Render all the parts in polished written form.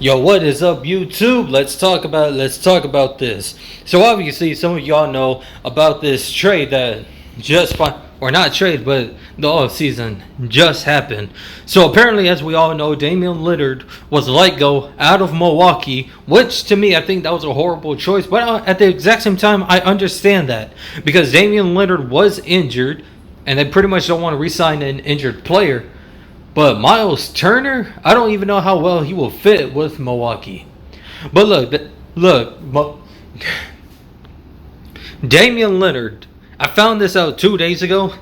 Yo, what is up, YouTube? Let's talk about this. So obviously, some of y'all know about this trade that or not trade, but the off season just happened. So apparently, as we all know, Damian Lillard was let go out of Milwaukee, which to me, I think that was a horrible choice. But at the exact same time, I understand that because Damian Lillard was injured, and they pretty much don't want to re-sign an injured player. But Miles Turner, I don't even know how well he will fit with Milwaukee. But Damian Lillard. I found this out 2 days ago,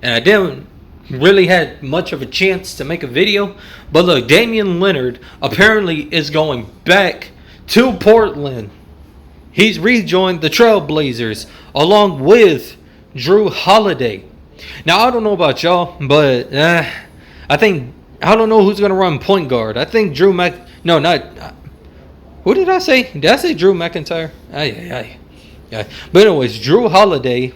and I didn't really had much of a chance to make a video. But look, Damian Lillard apparently is going back to Portland. He's rejoined the Trailblazers along with Drew Holiday. Now I don't know about y'all, but I don't know who's gonna run point guard. I think Drew Mac. No, not. Who did I say? Did I say Drew McIntyre? Yeah. But anyways, Drew Holiday.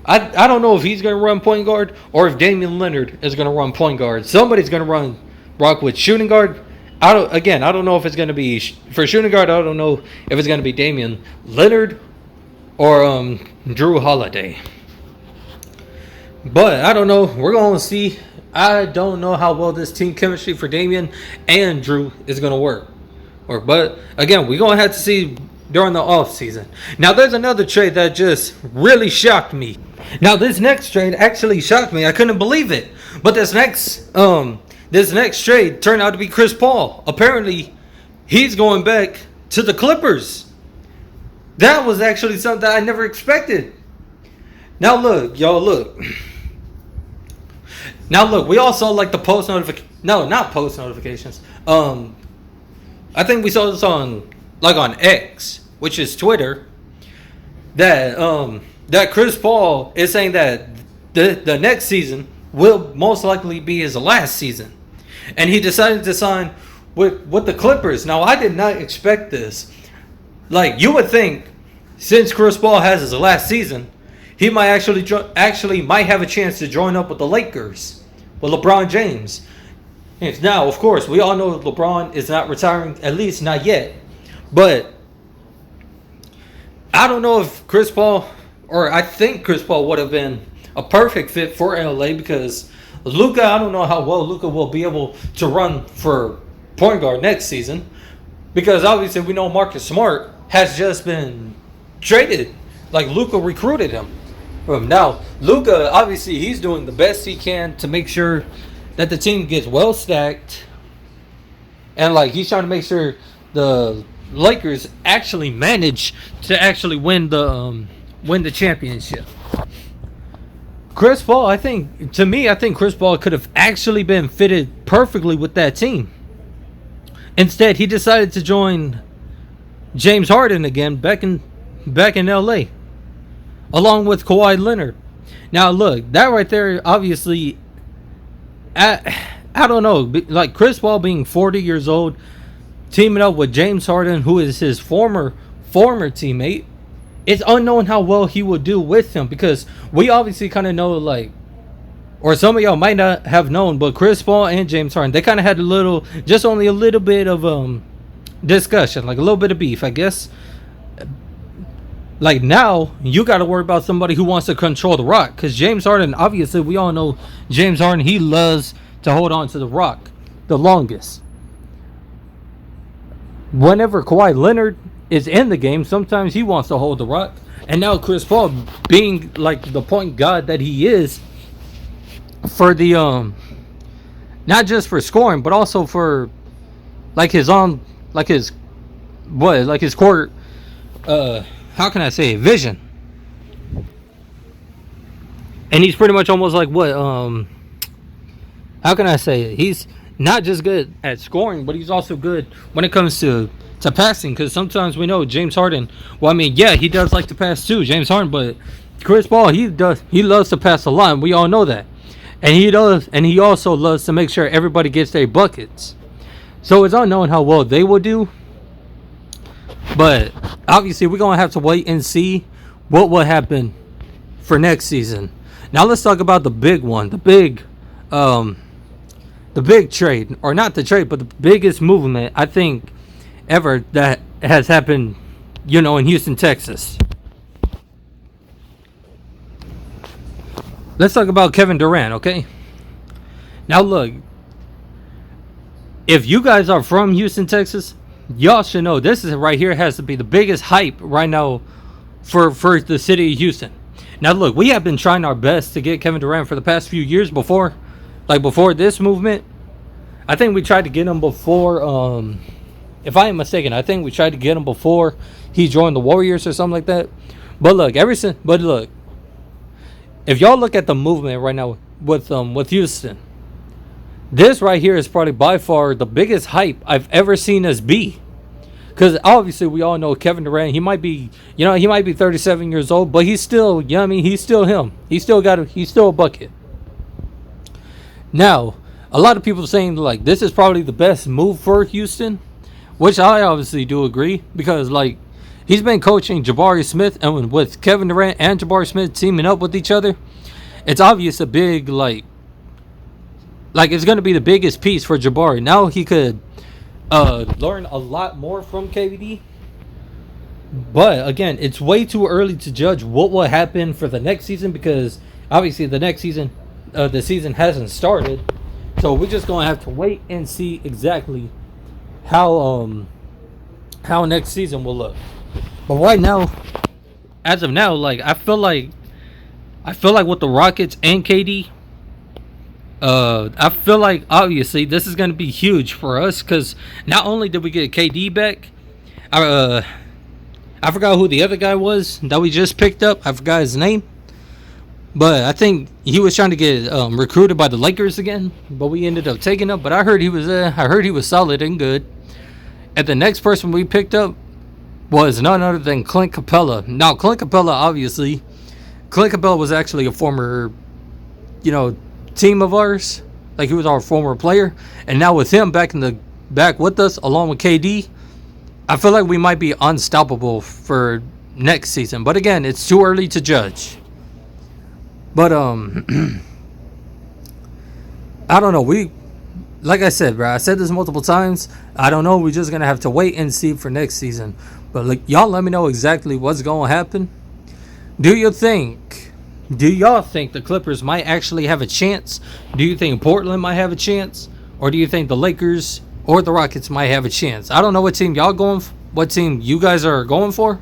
I don't know if he's gonna run point guard or if Damian Lillard is gonna run point guard. Somebody's gonna rock with shooting guard. I don't know if it's gonna be for shooting guard. I don't know if it's gonna be Damian Lillard or Drew Holiday. But I don't know. We're gonna see. I don't know how well this team chemistry for Damian and Drew is going to work. But again, we're going to have to see during the offseason. Now, there's another trade that just really shocked me. Now, this next trade actually shocked me. I couldn't believe it. But this next trade turned out to be Chris Paul. Apparently, he's going back to the Clippers. That was actually something I never expected. Now, look, y'all, look. Now look, we all saw like the post notification. No, not post notifications. I think we saw this on X, which is Twitter. That Chris Paul is saying that the next season will most likely be his last season, and he decided to sign with the Clippers. Now I did not expect this. Like you would think, since Chris Paul has his last season, he might actually might have a chance to join up with the Lakers, with LeBron James. Now, of course, we all know LeBron is not retiring, at least not yet. But I don't know if Chris Paul, or I think Chris Paul would have been a perfect fit for LA because Luka, I don't know how well Luka will be able to run for point guard next season. Because obviously we know Marcus Smart has just been traded. Like Luka recruited him. Now, Luka, obviously, he's doing the best he can to make sure that the team gets well stacked. And, like, he's trying to make sure the Lakers actually manage to actually win the championship. Chris Paul, I think Chris Paul could have actually been fitted perfectly with that team. Instead, he decided to join James Harden again back in LA. Along with Kawhi Leonard. Now, look, that right there, obviously, I don't know. Like, Chris Paul being 40 years old, teaming up with James Harden, who is his former teammate, it's unknown how well he will do with him. Because we obviously kind of know, like, or some of y'all might not have known, but Chris Paul and James Harden, they kind of had only a little bit of discussion, like a little bit of beef, I guess. Like now, you got to worry about somebody who wants to control the rock. Because James Harden, obviously, we all know James Harden, he loves to hold on to the rock the longest. Whenever Kawhi Leonard is in the game, sometimes he wants to hold the rock. And now Chris Paul, being like the point guard that he is, for the not just for scoring, but also for his court how can I say it? Vision. And he's pretty much almost like how can I say it? He's not just good at scoring, but he's also good when it comes to passing. Because sometimes we know James Harden, well, I mean, yeah, he does like to pass too, James Harden, but Chris Paul, he loves to pass a lot, and we all know that. And he also loves to make sure everybody gets their buckets. So it's unknown how well they will do. But obviously, we're going to have to wait and see what will happen for next season. Now, let's talk about the big one. The big trade. Or not the trade, but the biggest movement, I think, ever that has happened, in Houston, Texas. Let's talk about Kevin Durant, okay? Now look, if you guys are from Houston, Texas, y'all should know this is right here has to be the biggest hype right now for the city of Houston. Now look, we have been trying our best to get Kevin Durant for the past few years before this movement. I think we tried to get him before, if I am mistaken, I think we tried to get him before he joined the Warriors or something like that. But look, if y'all look at the movement right now with Houston, this right here is probably by far the biggest hype I've ever seen us be. Because obviously we all know Kevin Durant, he might be 37 years old, but he's still, he's still him. He's still a bucket. Now, a lot of people are saying like this is probably the best move for Houston, which I obviously do agree, because like he's been coaching Jabari Smith, and with Kevin Durant and Jabari Smith teaming up with each other, it's obvious a big like it's going to be the biggest piece for Jabari. Now he could learn a lot more from KD. But again, it's way too early to judge what will happen for the next season, because obviously the next season, the season hasn't started. So we're just going to have to wait and see exactly how next season will look. But right now, as of now, like I feel like with the Rockets and KD, I feel like obviously this is going to be huge for us, because not only did we get KD back, I forgot who the other guy was that we just picked up. I forgot his name, but I think he was trying to get recruited by the Lakers again, but we ended up taking him. But I heard he was solid and good. And the next person we picked up was none other than Clint Capella. Now Clint Capella was actually a former, team of ours. Like he was our former player, and now with him back with us along with KD, I feel like we might be unstoppable for next season. But again, it's too early to judge. But I don't know. Like I said, bro, I said this multiple times. I don't know. We're just gonna have to wait and see for next season. But like, y'all, let me know exactly what's gonna happen. Do y'all think the Clippers might actually have a chance? Do you think Portland might have a chance? Or do you think the Lakers or the Rockets might have a chance? I don't know what team you guys are going for.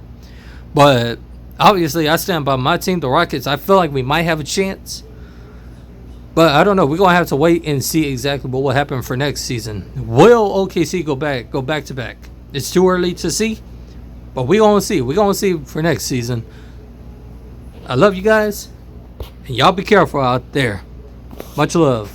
But obviously, I stand by my team, the Rockets. I feel like we might have a chance. But I don't know. We're going to have to wait and see exactly what will happen for next season. Will OKC go back to back? It's too early to see. But we're going to see. We're going to see for next season. I love you guys. And y'all be careful out there. Much love.